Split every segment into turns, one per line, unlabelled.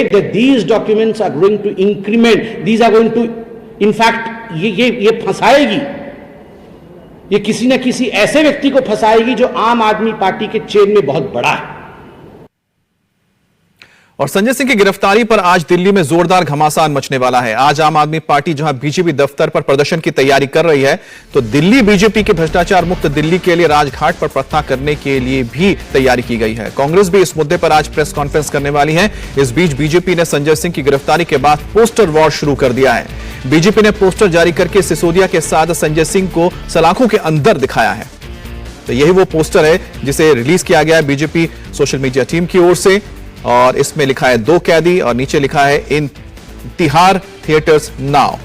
afraid that these documents are going to increment, these are going to, in fact, ये फंसाएगी, ये किसी न किसी ऐसे व्यक्ति को फंसाएगी जो आम आदमी पार्टी के चेन में बहुत बड़ा है।
और संजय सिंह की गिरफ्तारी पर आज दिल्ली में जोरदार घमासान मचने वाला है। आज आम आदमी पार्टी जहां बीजेपी दफ्तर पर प्रदर्शन की तैयारी कर रही है, तो दिल्ली बीजेपी के भ्रष्टाचार मुक्त दिल्ली के लिए राजघाट पर प्रार्थना करने के लिए भी तैयारी की गई है। कांग्रेस भी इस मुद्दे पर आज प्रेस कॉन्फ्रेंस करने वाली है। इस बीच बीजेपी ने संजय सिंह की गिरफ्तारी के बाद पोस्टर वॉर शुरू कर दिया है। बीजेपी ने पोस्टर जारी करके सिसोदिया के साथ संजय सिंह को सलाखों के अंदर दिखाया है। तो यही वो पोस्टर है जिसे रिलीज किया गया है बीजेपी सोशल मीडिया टीम की ओर से, और इसमें लिखा है 2 कैदी और नीचे लिखा है इन तिहाड़ थिएटर्स नाउ।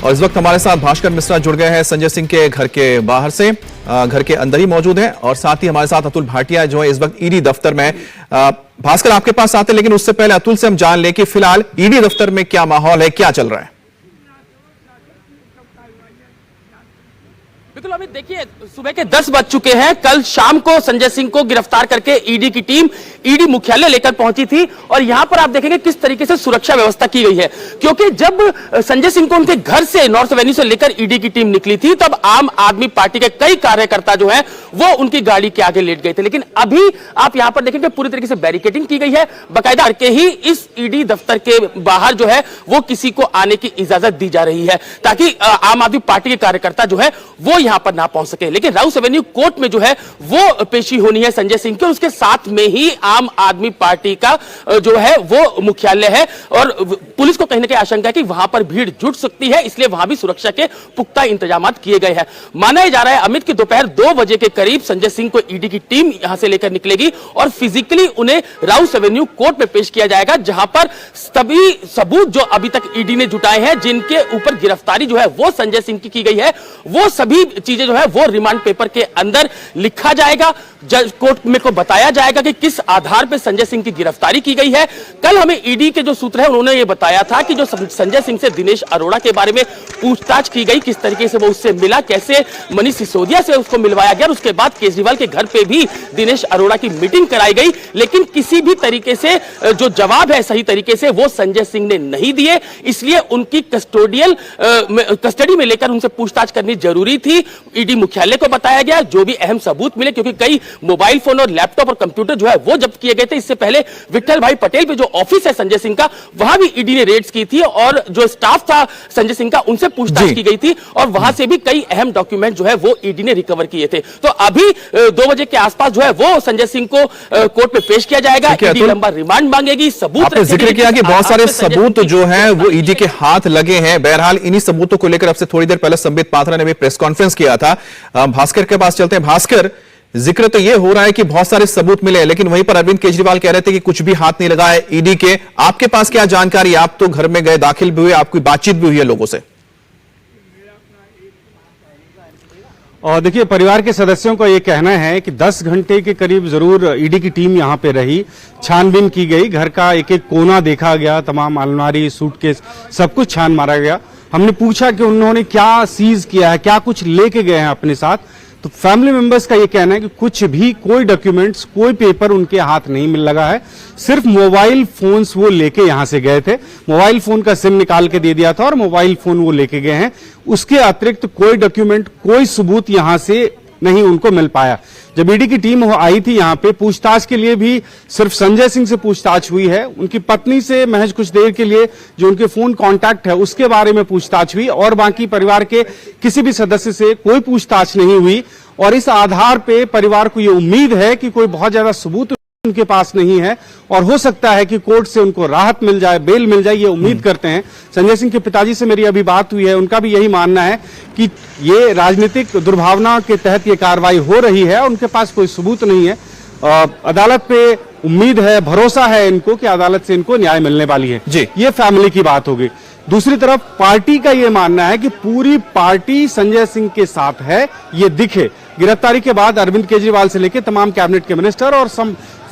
और इस वक्त हमारे साथ भास्कर मिश्रा जुड़ गए हैं संजय सिंह के घर के बाहर से, घर के अंदर ही मौजूद हैं, और साथ ही हमारे साथ अतुल भाटिया जो है इस वक्त ईडी दफ्तर में। भास्कर आपके पास आते हैं, लेकिन उससे पहले अतुल से हम जान लें कि फिलहाल ईडी दफ्तर में क्या माहौल है, क्या चल रहा है।
बिल्कुल अमित, देखिए सुबह के 10 बज चुके हैं। कल शाम को संजय सिंह को गिरफ्तार करके ईडी की टीम ईडी मुख्यालय लेकर पहुंची थी, और यहां पर आप देखेंगे किस तरीके से सुरक्षा व्यवस्था की गई है, क्योंकि जब संजय सिंह को उनके घर से नॉर्थ एवेन्यू से लेकर ईडी की टीम निकली थी, तब आम आदमी पार्टी के कई कार्यकर्ता जो है वो उनकी गाड़ी के आगे लेट गए थे। लेकिन अभी आप यहां पर देखेंगे पूरी तरीके से बैरिकेडिंग की गई है, बाकायदा के ही इस ईडी दफ्तर के बाहर जो है वो किसी को आने की इजाजत दी जा रही है, ताकि आम आदमी पार्टी के कार्यकर्ता जो है वो यहां पर ना पहुंच सके। लेकिन राउस एवेन्यू कोर्ट में जो है वो पेशी होनी है संजय सिंह की, उसके साथ में ही आम आदमी पार्टी का जो है वो मुख्यालय है, और पुलिस को कहीं ना कहीं आशंका है कि वहां पर भीड़ जुट सकती है, इसलिए वहां भी सुरक्षा के पुख्ता इंतजाम किए गए हैं। माना जा रहा है अमित कि दोपहर 2 बजे के करीब संजय सिंह को ईडी की टीम यहां से लेकर निकलेगी और फिजिकली उन्हें राउस एवेन्यू कोर्ट में पेश किया जाएगा, जहां पर सभी सबूत जो अभी तक ईडी ने जुटाए हैं, जिनके ऊपर गिरफ्तारी जो है वो संजय सिंह की गई है, वो सभी चीजें जो है वो रिमांड पेपर के अंदर लिखा जाएगा। जज कोर्ट में को बताया जाएगा कि किस आधार पर संजय सिंह की गिरफ्तारी की गई है। कल हमें ईडी के जो सूत्र है उन्होंने ये बताया था कि जो संजय सिंह से दिनेश अरोड़ा के बारे में पूछताछ की गई, किस तरीके से वो उससे मिला, कैसे मनीष सिसोदिया से उसको मिलवाया गया, और उसके बाद केजरीवाल के घर पे भी दिनेश अरोड़ा की मीटिंग कराई गई, लेकिन किसी भी तरीके से जो जवाब है सही तरीके से वो संजय सिंह ने नहीं दिए, इसलिए उनकी कस्टडी में लेकर उनसे पूछताछ करनी जरूरी थी। ईडी मुख्यालय को बताया गया जो भी अहम सबूत मिले, क्योंकि कई मोबाइल फोन और लैपटॉप और कंप्यूटर जो है वो जब्त किए गए थे। इससे पहले विट्ठल भाई पटेल पे जो ऑफिस है संजय सिंह का, वहां भी ईडी ने रेड्स की थी, और जो स्टाफ था संजय सिंह का उनसे पूछताछ की गई थी, और वहां से भी कई अहम डॉक्यूमेंट जो है वो ईडी ने रिकवर किए थे। तो अभी 2 बजे के आसपास जो है वो संजय सिंह को कोर्ट में पेश किया जाएगा। ईडी लंबा रिमांड मांगेगी, सबूत
आपने जिक्र किया कि बहुत सारे सबूत जो हैं वो ईडी के हाथ लगे हैं। बहरहाल इन्हीं सबूतों को लेकर अब से थोड़ी देर पहले संबित पात्रा ने भी प्रेस कॉन्फ्रेंस किया था। भास्कर के पास चलते हैं। भास्कर, जिक्र तो यह हो रहा है कि बहुत सारे सबूत मिले, लेकिन वहीं पर अरविंद केजरीवाल कह रहे थे कि कुछ भी हाथ नहीं लगा है ईडी के। आपके पास क्या जानकारी? आप तो घर में गए, दाखिल भी हुए, आपकी बातचीत भी हुई है लोगों से।
और देखिए, परिवार के सदस्यों का यह कहना है कि 10 घंटे के करीब जरूर ईडी की टीम यहां पे रही, छानबीन की गई, घर का एक एक कोना देखा गया, तमाम अलमारी, सूटकेस, सब कुछ छान मारा गया। हमने पूछा कि उन्होंने क्या सीज किया है, क्या कुछ लेके गए हैं अपने साथ, तो फैमिली मेंबर्स का ये कहना है कि कुछ भी, कोई डॉक्यूमेंट्स, कोई पेपर उनके हाथ नहीं मिल लगा है। सिर्फ मोबाइल फोन्स वो लेके यहां से गए थे, मोबाइल फोन का सिम निकाल के दे दिया था और मोबाइल फोन वो लेके गए हैं। उसके अतिरिक्त कोई डॉक्यूमेंट, कोई सबूत यहां से नहीं उनको मिल पाया। जब ईडी की टीम आई थी यहां पे पूछताछ के लिए भी सिर्फ संजय सिंह से पूछताछ हुई है, उनकी पत्नी से महज कुछ देर के लिए जो उनके फोन कांटेक्ट है उसके बारे में पूछताछ हुई, और बाकी परिवार के किसी भी सदस्य से कोई पूछताछ नहीं हुई। और इस आधार पे परिवार को ये उम्मीद है कि कोई बहुत ज्यादा सबूत उनके पास नहीं है, और हो सकता है कि कोर्ट से उनको राहत मिल जाए, बेल मिल जाए, ये उम्मीद करते हैं। संजय सिंह के पिताजी से मेरी अभी बात हुई है, उनका भी यही मानना है कि ये राजनीतिक दुर्भावना के तहत ये कार्रवाई हो रही है, उनके पास कोई सबूत नहीं है। अदालत पे उम्मीद है, भरोसा है इनको कि अदालत से इनको न्याय मिलने वाली है जी। ये फैमिली की बात होगी। दूसरी तरफ पार्टी का ये मानना है कि पूरी पार्टी संजय सिंह के साथ है, ये दिखे। गिरफ्तारी के बाद अरविंद केजरीवाल से लेकर तमाम कैबिनेट के मिनिस्टर और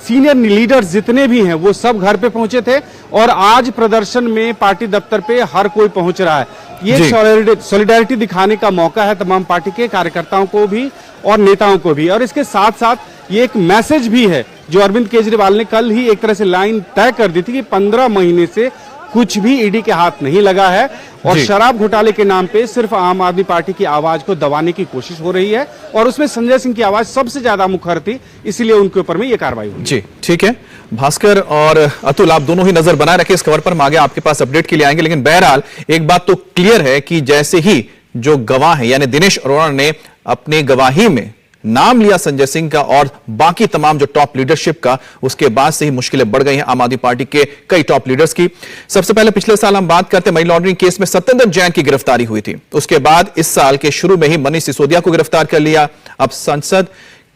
सीनियर लीडर्स जितने भी हैं वो सब घर पे पहुंचे थे, और आज प्रदर्शन में पार्टी दफ्तर पे हर कोई पहुंच रहा है। ये सॉलिडारिटी दिखाने का मौका है तमाम पार्टी के कार्यकर्ताओं को भी और नेताओं को भी, और इसके साथ साथ ये एक मैसेज भी है जो अरविंद केजरीवाल ने कल ही एक तरह से लाइन तय कर दी थी कि 15 महीने से कुछ भी ईडी के हाथ नहीं लगा है और शराब घोटाले के नाम पे सिर्फ आम आदमी पार्टी की आवाज को दबाने की कोशिश हो रही है और उसमें संजय सिंह की आवाज सबसे ज्यादा मुखर थी, इसलिए उनके ऊपर में ये कार्रवाई हुई।
जी ठीक है, भास्कर और अतुल आप दोनों ही नजर बनाए रखे इस खबर पर, हम आगे आपके पास अपडेट के लिए आएंगे। लेकिन बहरहाल एक बात तो क्लियर है कि जैसे ही जो गवाह है यानी दिनेश अरोड़ा ने अपनी गवाही में नाम लिया संजय सिंह का और बाकी तमाम जो टॉप लीडरशिप का, उसके बाद से ही मुश्किलें बढ़ गई हैं आम आदमी पार्टी के कई टॉप लीडर्स की। सबसे पहले पिछले साल हम बात करते हैं मनी लॉन्ड्रिंग केस में सत्येंद्र जैन की गिरफ्तारी हुई थी, उसके बाद इस साल के शुरू में ही मनीष सिसोदिया को गिरफ्तार कर लिया। अब संसद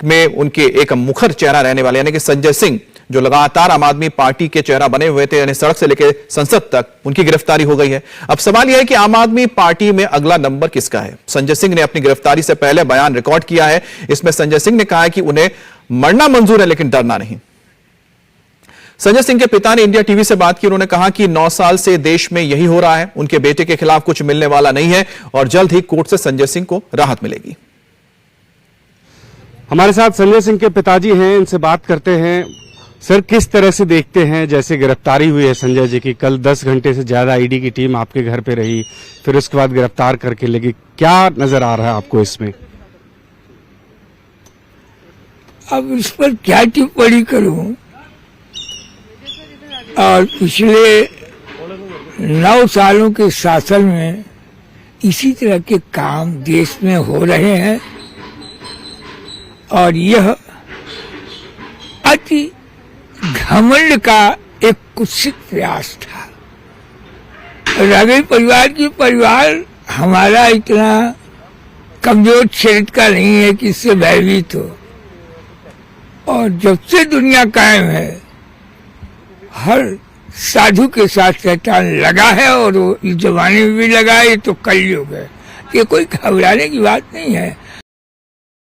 में उनके एक मुखर चेहरा रहने वाले यानी कि संजय सिंह, जो लगातार आम आदमी पार्टी के चेहरा बने हुए थे, यानी सड़क से लेकर संसद तक, उनकी गिरफ्तारी हो गई है। अब सवाल यह है कि आम आदमी पार्टी में अगला नंबर किसका है। संजय सिंह ने अपनी गिरफ्तारी से पहले बयान रिकॉर्ड किया है, इसमें संजय सिंह ने कहा है कि उन्हें मरना मंजूर है लेकिन डरना नहीं। संजय सिंह के पिता ने इंडिया टीवी से बात की, उन्होंने कहा कि 9 साल से देश में यही हो रहा है, उनके बेटे के खिलाफ कुछ मिलने वाला नहीं है और जल्द ही कोर्ट से संजय सिंह को राहत मिलेगी।
हमारे साथ संजय सिंह के पिताजी हैं, इनसे बात करते हैं। सर, किस तरह से देखते हैं, जैसे गिरफ्तारी हुई है संजय जी की, कल 10 घंटे से ज्यादा ईडी की टीम आपके घर पे रही, फिर उसके बाद गिरफ्तार करके लेगी, क्या नजर आ रहा है आपको इसमें?
अब इस पर क्या टिप्पणी करूं? और पिछले 9 सालों के शासन में इसी तरह के काम देश में हो रहे हैं और यह अति घमंड का एक कुत्सित प्रयास था। रह गई परिवार की, परिवार हमारा इतना कमजोर क्षेत्र का नहीं है कि इससे भयभीत हो, और जब से दुनिया कायम है हर साधु के साथ शैतान लगा है और वो इस जमाने में भी लगा है। ये तो कलयुग है, ये कोई घबराने की बात नहीं है।